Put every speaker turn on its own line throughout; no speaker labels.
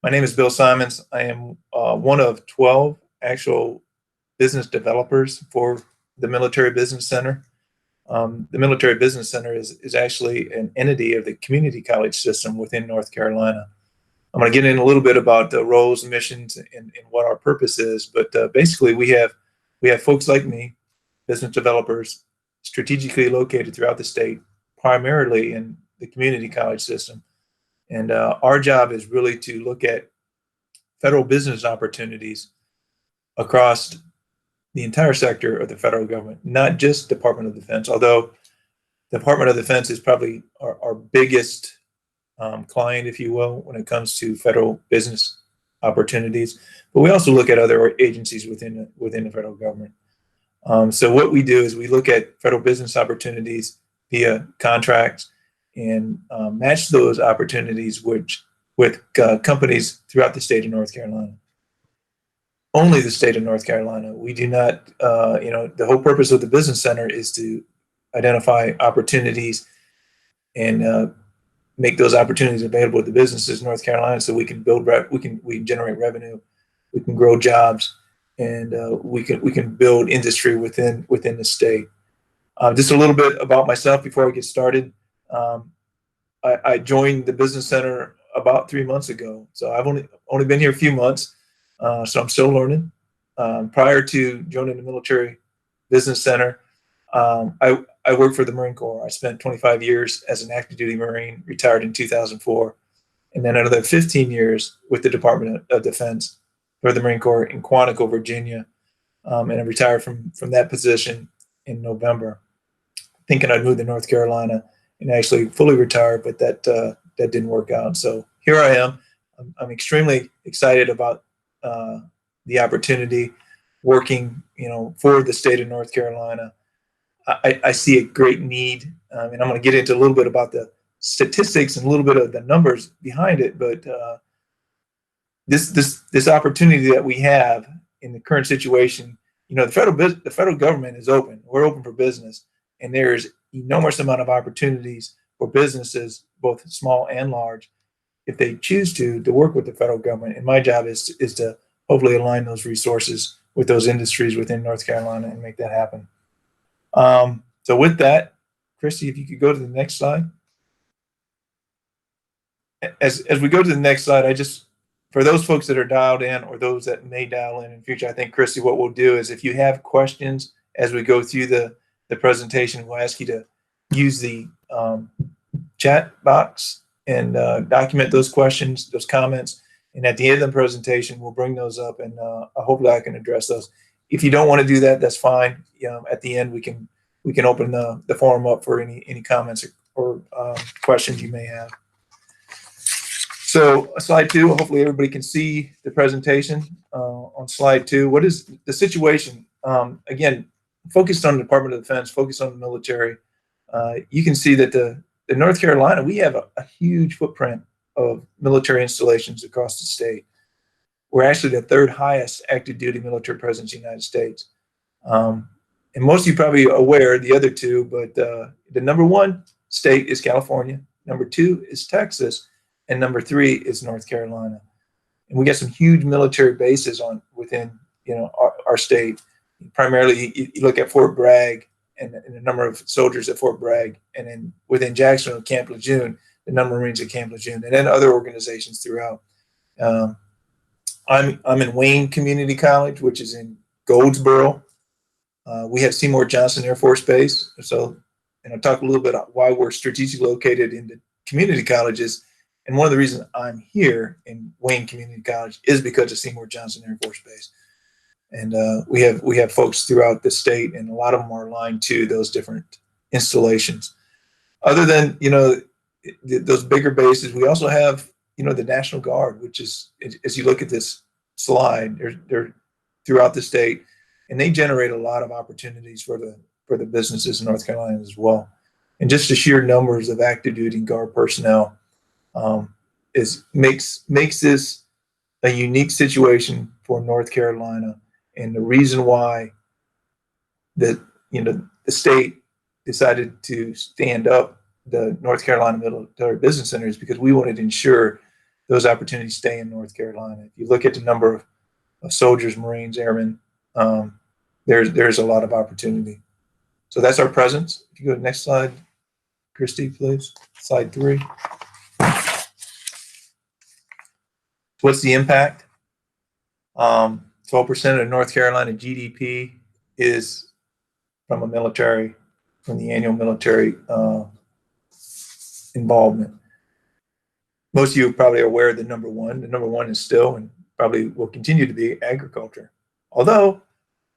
My name is Bill Simons. I am one of 12 actual business developers for the Military Business Center. The Military Business Center is actually an entity of the community college system within North Carolina. I'm going to get in a little bit about the roles, missions, and what our purpose is. But basically, we have folks like me, business developers, strategically located throughout the state, primarily in the community college system. And our job is really to look at federal business opportunities across the entire sector of the federal government, not just Department of Defense, although the Department of Defense is probably our biggest client, if you will, when it comes to federal business opportunities. But we also look at other agencies within the federal government. So what we do is we look at federal business opportunities via contracts and match those opportunities with companies throughout the state of North Carolina. Only the state of North Carolina. We do not, the whole purpose of the Business Center is to identify opportunities and make those opportunities available to the businesses in North Carolina, so we can we can generate revenue, we can grow jobs, and we can build industry within the state. Just a little bit about myself before I get started. I joined the Business Center about 3 months ago, so I've only been here a few months, so I'm still learning. Prior to joining the Military Business Center, I worked for the Marine Corps. I spent 25 years as an active duty Marine, retired in 2004, and then another 15 years with the Department of Defense for the Marine Corps in Quantico, Virginia, and I retired from that position in November, thinking I'd move to North Carolina and actually fully retire, but that didn't work out. So here I am. I'm extremely excited about the opportunity working, for the state of North Carolina. I see a great need, and I'm going to get into a little bit about the statistics and a little bit of the numbers behind it. But this opportunity that we have in the current situation, the federal government is open. We're open for business, and there's enormous amount of opportunities for businesses, both small and large, if they choose to work with the federal government. And my job is to hopefully align those resources with those industries within North Carolina and make that happen. So with that, Christy, if you could go to the next slide. As we go to the next slide, for those folks that are dialed in or those that may dial in future, I think, Christy, what we'll do is if you have questions as we go through the presentation, we'll ask you to use the chat box and document those questions, those comments. And at the end of the presentation, we'll bring those up, and hopefully I can address those. If you don't want to do that, that's fine. At the end, we can open the forum up for any comments or questions you may have. So slide 2, hopefully everybody can see the presentation on slide 2. What is the situation? Again, focused on the Department of Defense, focused on the military. You can see that the North Carolina, we have a huge footprint of military installations across the state. We're actually the 3rd highest active duty military presence in the United States. And most of you probably are aware of the other two, but the number 1 state is California, number 2 is Texas, and number 3 is North Carolina. And we got some huge military bases within our state. Primarily, you look at Fort Bragg and the number of soldiers at Fort Bragg, and then within Jacksonville, Camp Lejeune, the number of Marines at Camp Lejeune, and then other organizations throughout. I'm in Wayne Community College, which is in Goldsboro. We have Seymour Johnson Air Force Base. So, and I'll talk a little bit about why we're strategically located in the community colleges. And one of the reasons I'm here in Wayne Community College is because of Seymour Johnson Air Force Base. And we have folks throughout the state, and a lot of them are aligned to those different installations. Other than those bigger bases, we also have the National Guard, which is, as you look at this slide, they're throughout the state, and they generate a lot of opportunities for the businesses in North Carolina as well. And just the sheer numbers of active duty and Guard personnel makes this a unique situation for North Carolina. And the reason why the state decided to stand up the North Carolina Military Business Center is because we wanted to ensure those opportunities stay in North Carolina. If you look at the number of soldiers, Marines, airmen, there's a lot of opportunity. So that's our presence. If you go to the next slide, Christy, please. Slide 3. What's the impact? 12% of North Carolina GDP is from the annual military involvement. Most of you probably are aware of the number one. The number one is still, and probably will continue to be, agriculture. Although,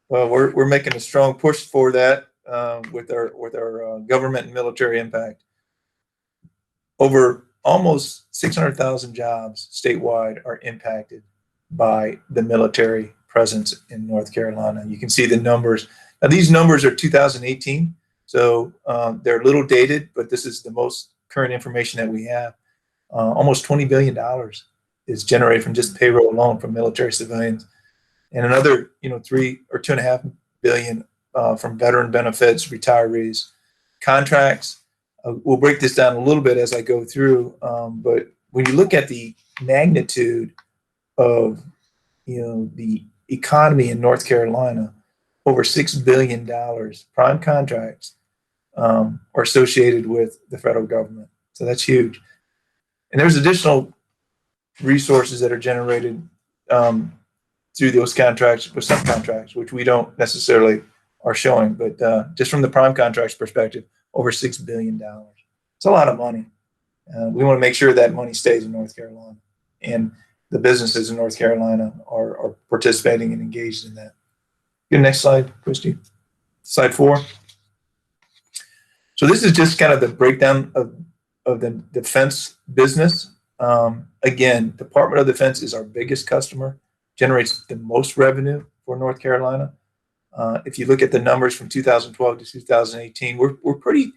well, we're making a strong push for that with our government and military impact. Over almost 600,000 jobs statewide are impacted by the military presence in North Carolina. You can see the numbers. Now, these numbers are 2018, so they're a little dated, but this is the most current information that we have. Almost $20 billion is generated from just payroll alone from military civilians, and another, 3 or 2.5 billion from veteran benefits, retirees, contracts. We'll break this down a little bit as I go through, but when you look at the magnitude of the economy in North Carolina, over $6 billion prime contracts are associated with the federal government. So that's huge. And there's additional resources that are generated through those contracts with subcontracts, which we don't necessarily are showing, but just from the prime contracts perspective, over $6 billion. It's a lot of money. We want to make sure that money stays in North Carolina, and the businesses in North Carolina are participating and engaged in that. Get the next slide, Christy. Slide 4. So this is just kind of the breakdown of the defense business. Again, Department of Defense is our biggest customer, generates the most revenue for North Carolina. If you look at the numbers from 2012 to 2018, we're pretty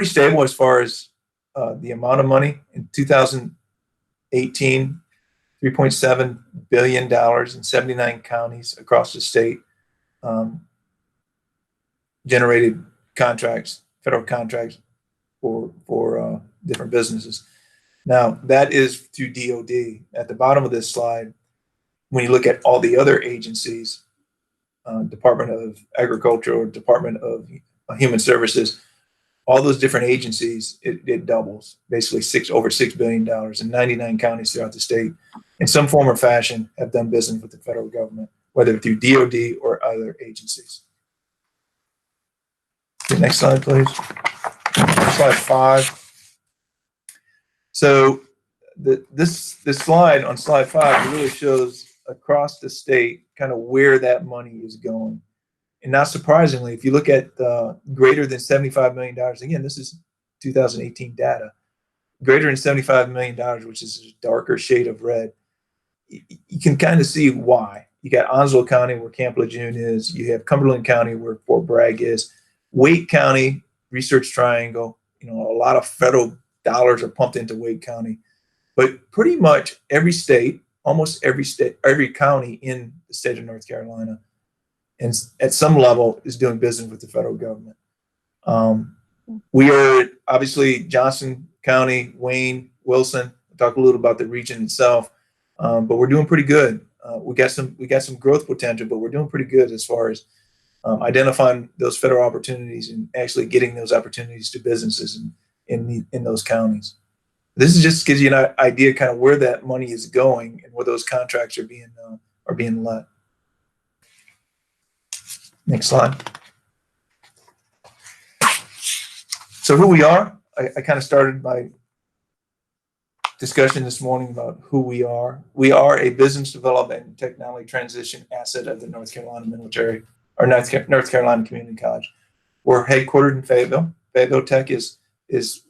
stable as far as the amount of money. In 2018, $3.7 billion in 79 counties across the state generated contracts, federal contracts for different businesses. Now, that is through DOD. At the bottom of this slide, when you look at all the other agencies, Department of Agriculture or Department of Human Services, all those different agencies, it doubles, basically over $6 billion in 99 counties throughout the state. In some form or fashion, have done business with the federal government, whether through DOD or other agencies. The next slide, please. Slide 5. So this slide on slide 5 really shows across the state kind of where that money is going. And not surprisingly, if you look at greater than $75 million, again, this is 2018 data, greater than $75 million, which is a darker shade of red, you can kind of see why. You got Onslow County, where Camp Lejeune is. You have Cumberland County, where Fort Bragg is. Wake County, Research Triangle. A lot of federal dollars are pumped into Wake County. But pretty much every state, almost every state, every county in the state of North Carolina, and at some level, is doing business with the federal government. We are obviously Johnson County, Wayne, Wilson. We'll talk a little about the region itself, but we're doing pretty good. We got some growth potential, but we're doing pretty good as far as identifying those federal opportunities and actually getting those opportunities to businesses in those counties. This is just gives you an idea kind of where that money is going and where those contracts are being let. Next slide. So who we are, I kind of started my discussion this morning about who we are. We are a business development and technology transition asset of the North Carolina military, or North Carolina Community College. We're headquartered in Fayetteville. Fayetteville Tech is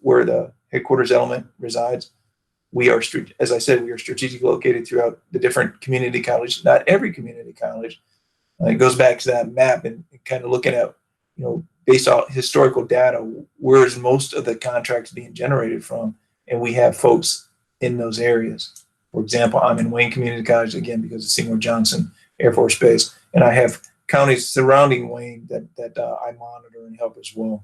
where the headquarters element resides. We are, as I said, we are strategically located throughout the different community colleges. Not every community college. It goes back to that map and kind of looking at, based on historical data, where is most of the contracts being generated from, and we have folks in those areas. For example, I'm in Wayne Community College, again, because of Seymour Johnson Air Force Base, and I have counties surrounding Wayne that I monitor and help as well.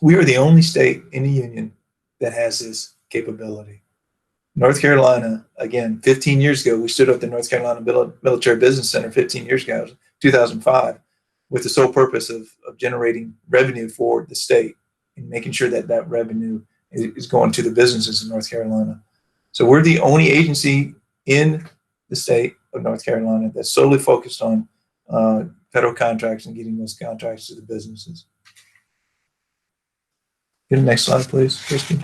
We are the only state in the union that has this capability. North Carolina, again, 15 years ago, we stood up the North Carolina Military Business Center 15 years ago, 2005, with the sole purpose of generating revenue for the state and making sure that that revenue is going to the businesses in North Carolina. So we're the only agency in the state of North Carolina that's solely focused on federal contracts and getting those contracts to the businesses. Get the next slide, please, Christy.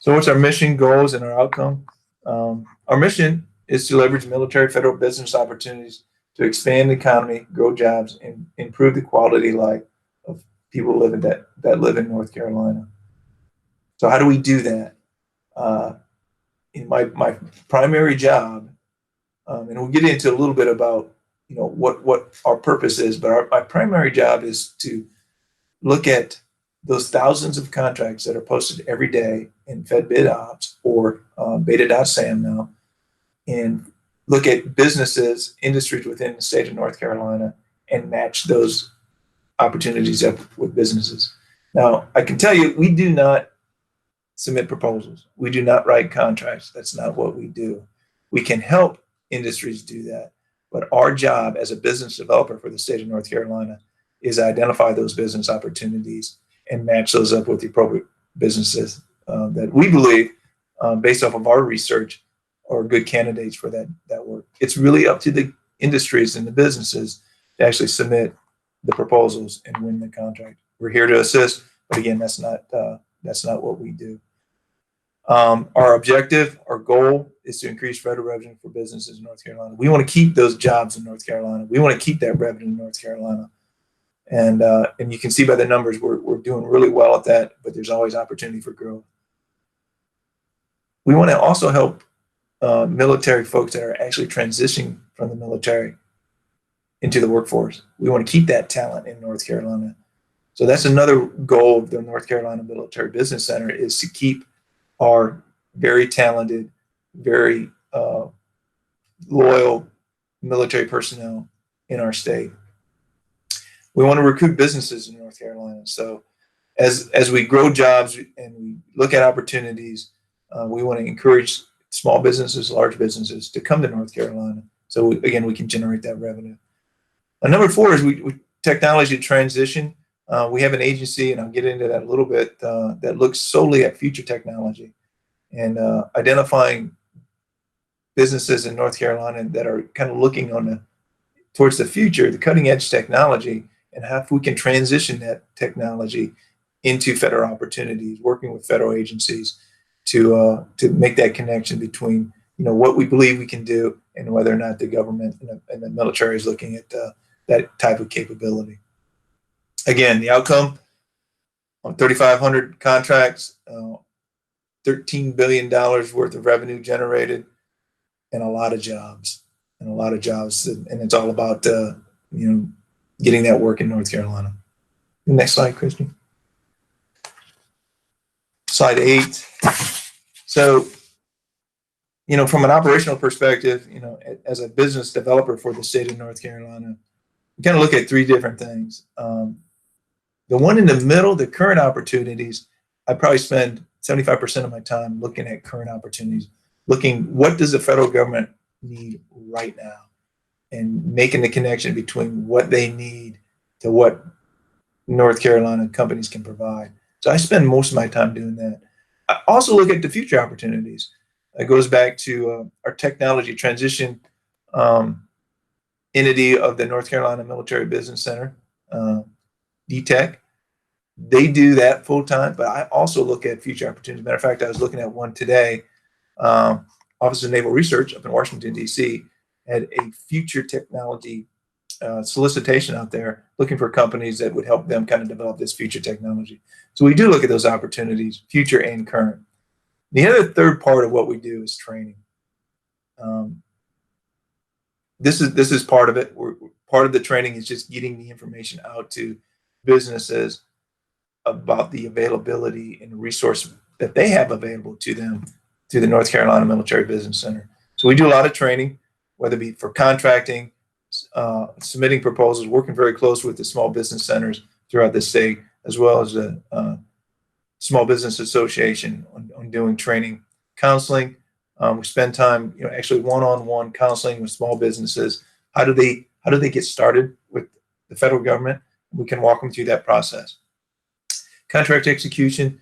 So what's our mission, goals, and our outcome? Our mission is to leverage military federal business opportunities to expand the economy, grow jobs, and improve the quality of life of people living that live in North Carolina. So how do we do that? In my primary job, and we'll get into a little bit about what our purpose is, but my primary job is to look at those thousands of contracts that are posted every day in FedBid Ops or Beta.SAM now, and look at businesses, industries within the state of North Carolina, and match those opportunities up with businesses. Now, I can tell you, we do not submit proposals. We do not write contracts. That's not what we do. We can help industries do that, but our job as a business developer for the state of North Carolina is identify those business opportunities and match those up with the appropriate businesses that we believe, based off of our research, are good candidates for that work. It's really up to the industries and the businesses to actually submit the proposals and win the contract. We're here to assist, but again, that's not what we do. Our objective, our goal, is to increase federal revenue for businesses in North Carolina. We want to keep those jobs in North Carolina. We want to keep that revenue in North Carolina. And you can see by the numbers, we're doing really well at that, but there's always opportunity for growth. We want to also help military folks that are actually transitioning from the military into the workforce. We want to keep that talent in North Carolina. So that's another goal of the North Carolina Military Business Center, is to keep our very talented, very loyal military personnel in our state. We want to recruit businesses in North Carolina. So as we grow jobs and we look at opportunities, we want to encourage small businesses, large businesses to come to North Carolina. So again, we can generate that revenue. Number 4 is we technology transition. We have an agency, and I'll get into that a little bit, that looks solely at future technology and identifying businesses in North Carolina that are kind of looking towards the future, the cutting edge technology, and how we can transition that technology into federal opportunities, working with federal agencies to make that connection between what we believe we can do and whether or not the government and the military is looking at that type of capability. Again, the outcome on 3,500 contracts, $13 billion worth of revenue generated, and a lot of jobs, and it's all about getting that work in North Carolina. Next slide, Christy. Slide 8. So, from an operational perspective, as a business developer for the state of North Carolina, we kind of look at 3 different things. The one in the middle, the current opportunities, I probably spend 75% of my time looking at current opportunities, looking what does the federal government need right now, and making the connection between what they need to what North Carolina companies can provide. So I spend most of my time doing that. I also look at the future opportunities. It goes back to our technology transition entity of the North Carolina Military Business Center, DTEC. They do that full time, but I also look at future opportunities. Matter of fact, I was looking at one today. Office of Naval Research up in Washington, D.C. had a future technology solicitation out there looking for companies that would help them kind of develop this future technology. So we do look at those opportunities, future and current. The other third part of what we do is training. This is part of it. Part of the training is just getting the information out to businesses about the availability and resource that they have available to them through the North Carolina Military Business Center. So we do a lot of training, whether it be for contracting, submitting proposals, working very close with the small business centers throughout the state, as well as the Small Business Association on doing training, counseling. We spend time, actually one-on-one counseling with small businesses. How do they get started with the federal government? We can walk them through that process. Contract execution,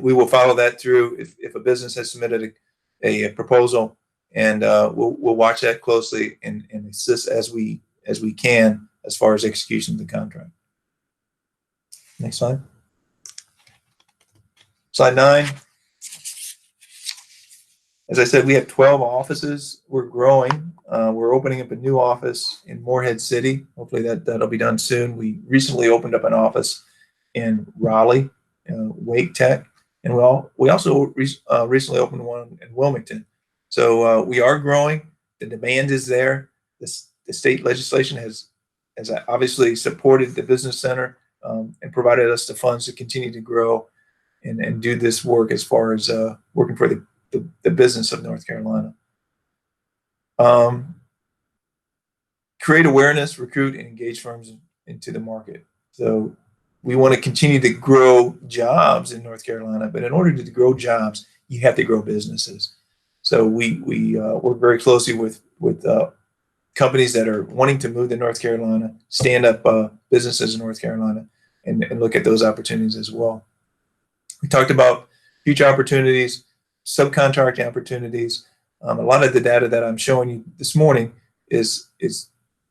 we will follow that through if a business has submitted a proposal, and we'll watch that closely and assist as we can as far as execution of the contract. Next slide. Slide 9. As I said, we have 12 offices. We're growing. We're opening up a new office in Morehead City. Hopefully that'll be done soon. We recently opened up an office in Raleigh, Wake Tech, and we also recently opened one in Wilmington. So we are growing. The demand is there. The state legislation has obviously supported the business center and provided us the funds to continue to grow and do this work as far as working for the business of North Carolina. Create awareness, recruit, and engage firms into the market. So we want to continue to grow jobs in North Carolina, but in order to grow jobs, you have to grow businesses. So we work very closely with companies that are wanting to move to North Carolina, stand up businesses in North Carolina, and look at those opportunities as well. We talked about future opportunities, subcontracting opportunities. A lot of the data that I'm showing you this morning is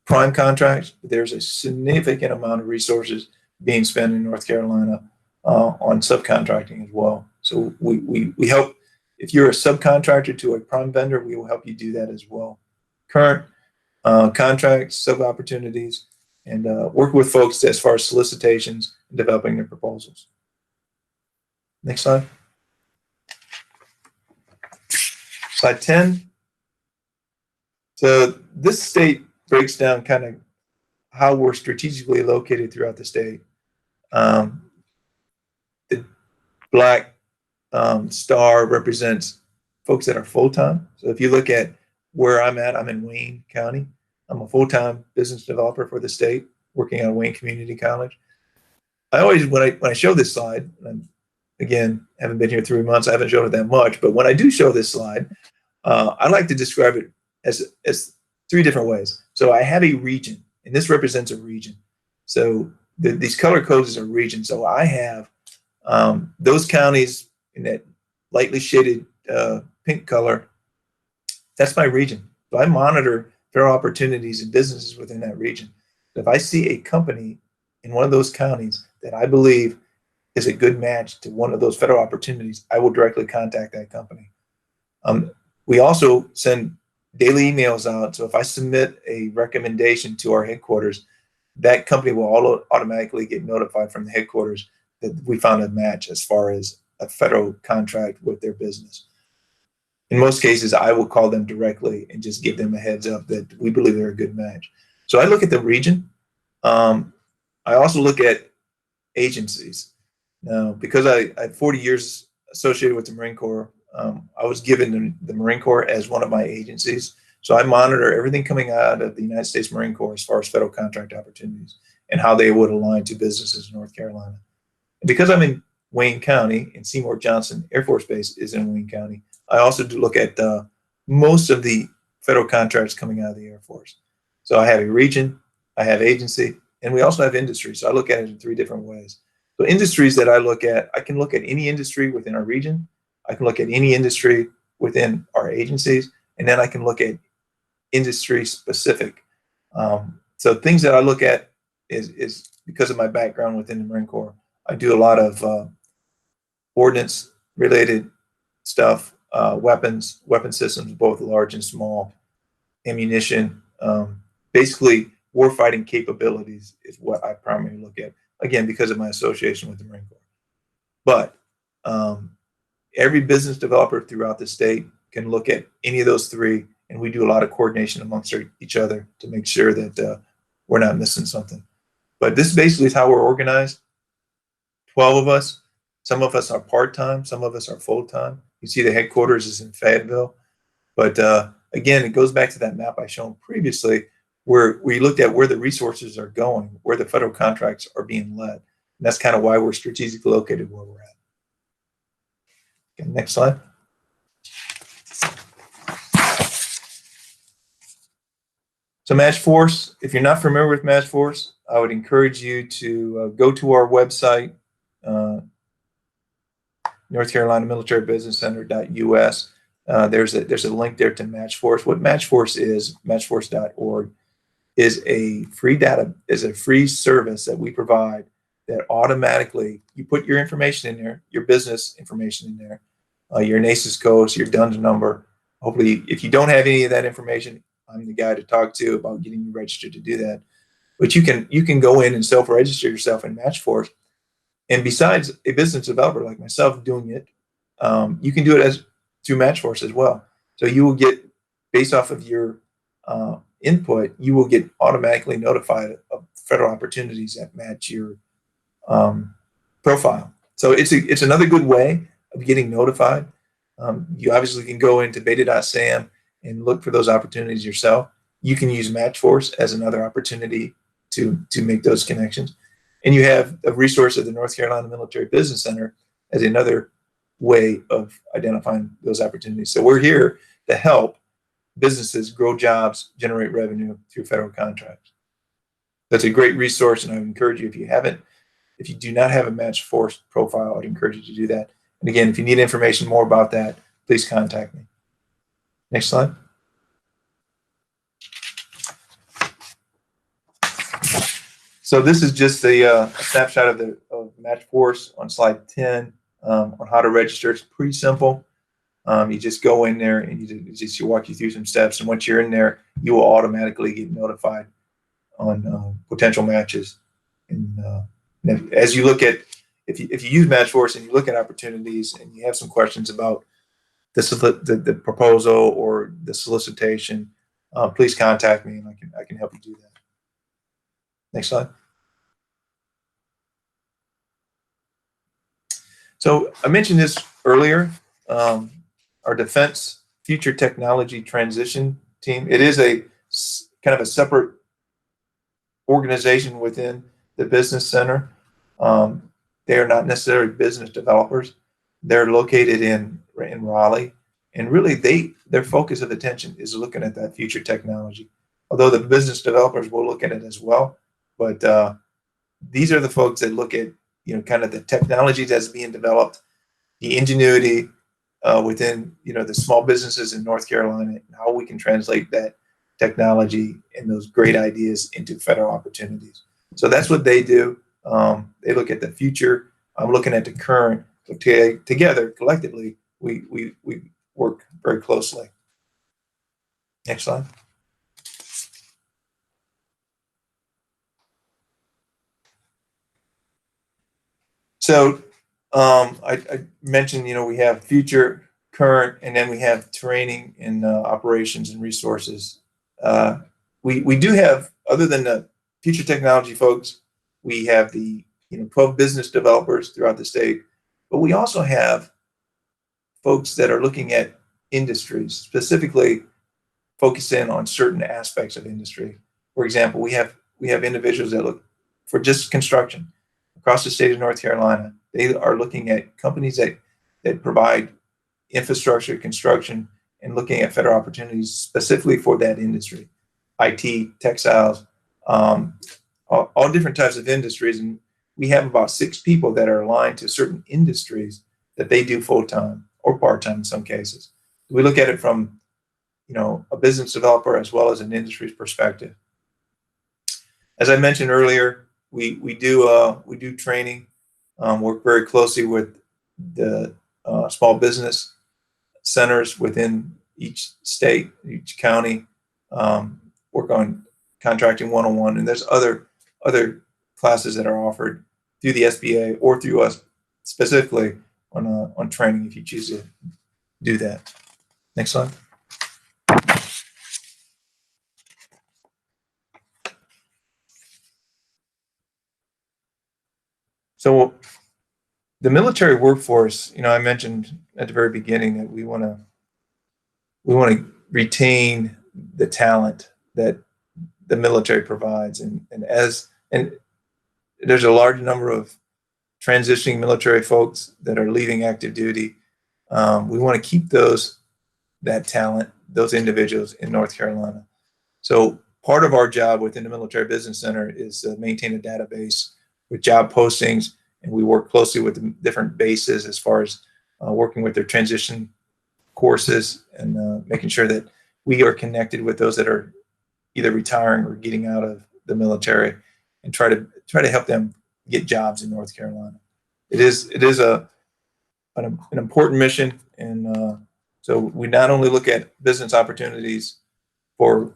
prime contracts. There's a significant amount of resources being spent in North Carolina on subcontracting as well. So we help, if you're a subcontractor to a prime vendor, we will help you do that as well. Current contracts, sub opportunities, and work with folks as far as solicitations and developing their proposals. Next slide. Slide 10. So this state breaks down kind of how we're strategically located throughout the state. The black star represents folks that are full-time. So if you look at where I'm at, I'm in Wayne County. I'm a full-time business developer for the state, working at Wayne Community College. I always, when I show this slide, and again, haven't been here 3 months, I haven't shown it that much, but when I do show this slide, I like to describe it as 3 different ways. So I have a region, and this represents a region. So these color codes are regions. So I have those counties in that lightly shaded pink color. That's my region. So I monitor federal opportunities and businesses within that region. If I see a company in one of those counties that I believe is a good match to one of those federal opportunities, I will directly contact that company. We also send daily emails out. So if I submit a recommendation to our headquarters, that company will automatically get notified from the headquarters that we found a match as far as a federal contract with their business. In most cases, I will call them directly and just give them a heads up that we believe they're a good match. So I look at the region. I also look at agencies. Now, because I had 40 years associated with the Marine Corps, I was given the Marine Corps as one of my agencies. So I monitor everything coming out of the United States Marine Corps as far as federal contract opportunities and how they would align to businesses in North Carolina. And because I'm in Wayne County and Seymour Johnson Air Force Base is in Wayne County, I also do look at most of the federal contracts coming out of the Air Force. So I have a region, I have agency, and we also have industry. So I look at it in 3 different ways. So industries that I look at, I can look at any industry within our region. I can look at any industry within our agencies, and then I can look at industry specific. So things that I look at is because of my background within the Marine Corps. I do a lot of ordnance related stuff, weapons, weapon systems, both large and small, ammunition. Basically, warfighting capabilities is what I primarily look at. Again, because of my association with the Marine Corps. But every business developer throughout the state can look at any of those 3, and we do a lot of coordination amongst each other to make sure that we're not missing something. But this basically is how we're organized. 12 of us. Some of us are part-time, some of us are full-time. You see the headquarters is in Fayetteville. But again, it goes back to that map I shown previously where we looked at where the resources are going, where the federal contracts are being led. And that's kind of why we're strategically located where we're at. Okay, next slide. So MatchForce, if you're not familiar with MatchForce, I would encourage you to go to our website, North Carolina Military Business Center.us. There's a link there to MatchForce. What MatchForce is, matchforce.org, is a free service that we provide that automatically, you put your information in there, your business information in there, your NACES code, your DUNS number. Hopefully, if you don't have any of that information, I'm the guy to talk to about getting you registered to do that. But you can go in and self-register yourself in MatchForce. And besides a business developer like myself doing it, you can do it through MatchForce as well. So you will get, based off of your input, you will get automatically notified of federal opportunities that match your profile. So it's another good way of getting notified. You obviously can go into beta.sam and look for those opportunities yourself. You can use MatchForce as another opportunity to make those connections. And you have a resource of the North Carolina Military Business Center as another way of identifying those opportunities. So we're here to help businesses grow jobs, generate revenue through federal contracts. That's a great resource, and I would encourage you, if you do not have a MatchForce profile, I'd encourage you to do that. And again, if you need information more about that, please contact me. Next slide. So this is just a snapshot of MatchForce on slide 10 on how to register. It's pretty simple. You just go in there and you walk you through some steps, and once you're in there, you will automatically get notified on potential matches. And as you look at, if you use MatchForce and you look at opportunities and you have some questions about the proposal or the solicitation, please contact me and I can help you do that. Next slide. So I mentioned this earlier, our Defense Future Technology Transition Team. It is a kind of a separate organization within the Business Center. They are not necessarily business developers. They're located in Raleigh, and really their focus of attention is looking at that future technology. Although the business developers will look at it as well, but these are the folks that look at kind of the technology that's being developed, the ingenuity within the small businesses in North Carolina, and how we can translate that technology and those great ideas into federal opportunities. So that's what they do. They look at the future. I'm looking at the current. So together, collectively, we work very closely. Next slide. So I mentioned, we have future, current, and then we have training and operations and resources. We do have, other than the future technology folks, we have the 12 business developers throughout the state, but we also have folks that are looking at industries, specifically focusing on certain aspects of industry. For example, we have individuals that look for just construction across the state of North Carolina. They are looking at companies that provide infrastructure, construction, and looking at federal opportunities specifically for that industry, IT, textiles, all different types of industries. And we have about 6 people that are aligned to certain industries that they do full-time or part-time in some cases. We look at it from a business developer as well as an industry's perspective. As I mentioned earlier, we do training, work very closely with the small business centers within each state, each county, work on contracting 101, and there's other classes that are offered through the SBA or through us specifically on training if you choose to do that. Next slide. So the military workforce, I mentioned at the very beginning that we want to retain the talent that the military provides, and there's a large number of transitioning military folks that are leaving active duty. We want to keep that talent, those individuals in North Carolina. So part of our job within the Military Business Center is to maintain a database with job postings, and we work closely with the different bases as far as working with their transition courses and making sure that we are connected with those that are either retiring or getting out of the military, and try to help them get jobs in North Carolina. It is an important mission, and so we not only look at business opportunities for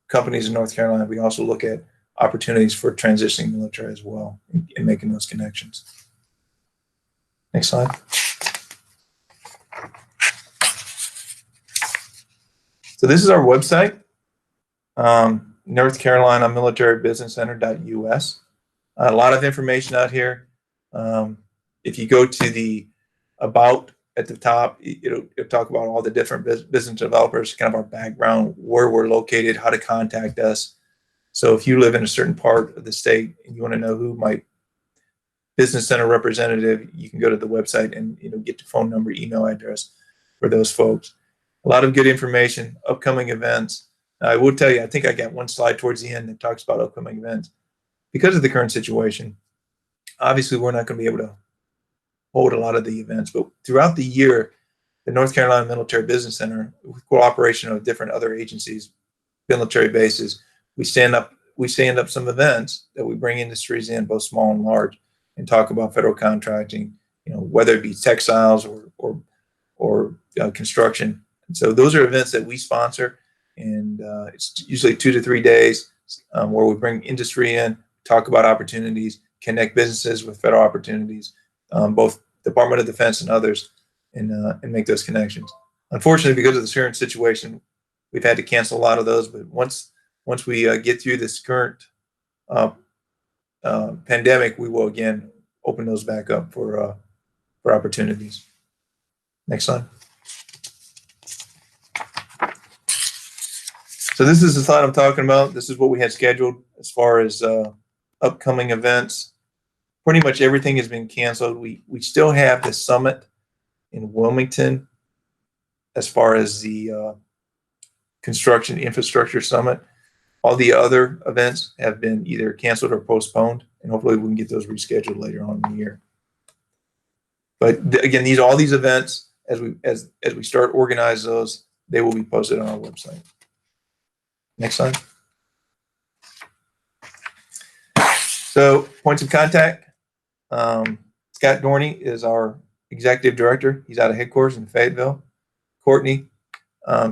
companies in North Carolina, we also look at opportunities for transitioning military as well and making those connections. Next slide. So this is our website, North Carolina Military Business Center.us. A lot of information out here. If you go to the About at the top, it'll talk about all the different business developers, kind of our background, where we're located, how to contact us. So if you live in a certain part of the state and you want to know who my business center representative, you can go to the website and get the phone number, email address for those folks. A lot of good information, upcoming events. I will tell you, I think I got one slide towards the end that talks about upcoming events. Because of the current situation, obviously we're not going to be able to hold a lot of the events, but throughout the year, the North Carolina Military Business Center, with cooperation of different other agencies, military bases, we stand up some events that we bring industries in, both small and large, and talk about federal contracting, whether it be textiles or construction. And so those are events that we sponsor, and it's usually 2 to 3 days where we bring industry in, talk about opportunities, connect businesses with federal opportunities, both Department of Defense and others, and make those connections. Unfortunately, because of the current situation, we've had to cancel a lot of those. But once we get through this current pandemic, we will again open those back up for opportunities. Next slide. So this is the slide I'm talking about. This is what we had scheduled as far as upcoming events. Pretty much everything has been canceled. We still have the summit in Wilmington as far as the construction infrastructure summit. All the other events have been either canceled or postponed, and hopefully we can get those rescheduled later on in the year. But again, all these events, as we start organize those, they will be posted on our website. Next slide. So points of contact. Scott Dorney is our executive director. He's out of headquarters in Fayetteville. Courtney,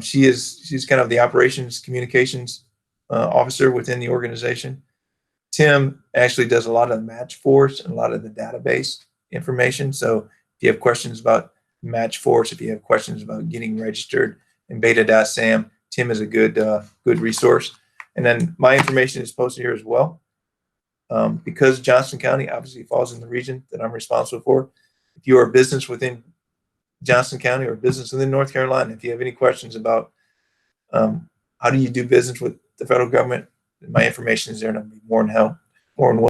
she's kind of the operations communications officer within the organization. Tim actually does a lot of the match force and a lot of the database information. So if you have questions about match force, if you have questions about getting registered in beta.sam, Tim is a good resource. And then my information is posted here as well. Because Johnston County obviously falls in the region that I'm responsible for. If you are a business within Johnston County or a business within North Carolina, if you have any questions about how do you do business with the federal government, my information is there, and I'll be more than